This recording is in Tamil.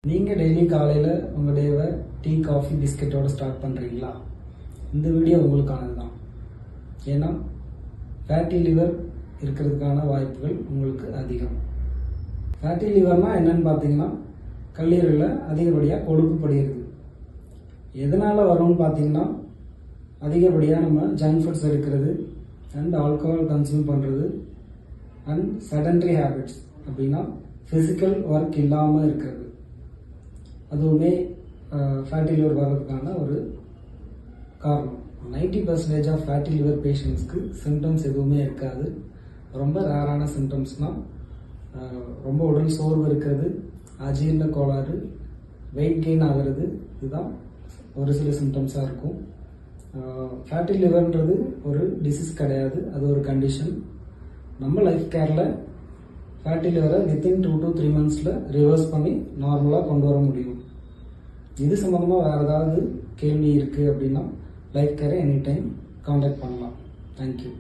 நீங்கள் டெய்லி காலையில் உங்கள் டேவை டீ காஃபி பிஸ்கெட்டோடு ஸ்டார்ட் பண்ணுறீங்களா? இந்த வீடியோ உங்களுக்கானது தான். ஏன்னா ஃபேட்டி லிவர் இருக்கிறதுக்கான வாய்ப்புகள் உங்களுக்கு அதிகம். ஃபேட்டி லிவர்னால் என்னன்னு பார்த்தீங்கன்னா, கல்லீரலில் அதிகப்படியாக கொழுப்பு படிகிறது. எதனால் வரும்னு பார்த்தீங்கன்னா, அதிகப்படியாக நம்ம ஜங்க் ஃபுட்ஸ் எடுக்கிறது அண்ட் ஆல்கஹால் கன்சியூம் பண்ணுறது அண்ட் செடன்ட்ரி ஹேபிட்ஸ் அப்படின்னா ஃபிசிக்கல் ஒர்க் இல்லாமல் இருக்கிறது. அதுவுமே ஃபேட்டி லிவர் வர்றதுக்கான ஒரு காரணம். 90% ஆஃப் ஃபேட்டி லிவர் பேஷண்ட்ஸ்க்கு சிம்டம்ஸ் எதுவுமே இருக்காது. ரொம்ப ரேரான சிம்டம்ஸ்னால் ரொம்ப உடல் சோர்வு இருக்கிறது, அஜீரண கோளாறு, வெயிட் கெயின் ஆகிறது, இதுதான் ஒரு சில சிம்டம்ஸாக இருக்கும். ஃபேட்டி லிவர்ன்றது ஒரு டிசீஸ் கிடையாது, அது ஒரு கண்டிஷன். நம்ம லைஃப் கேரில் ஃபேட்டி லிவரை வித்தின் 2 to 3 months ரிவர்ஸ் பண்ணி நார்மலாக கொண்டு வர முடியும். இது சம்மந்தமாக வேறு ஏதாவது கேள்வி இருக்குது அப்படின்னா லைஃப் கேரை எனி டைம் காண்டாக்ட் பண்ணலாம். தேங்க்யூ.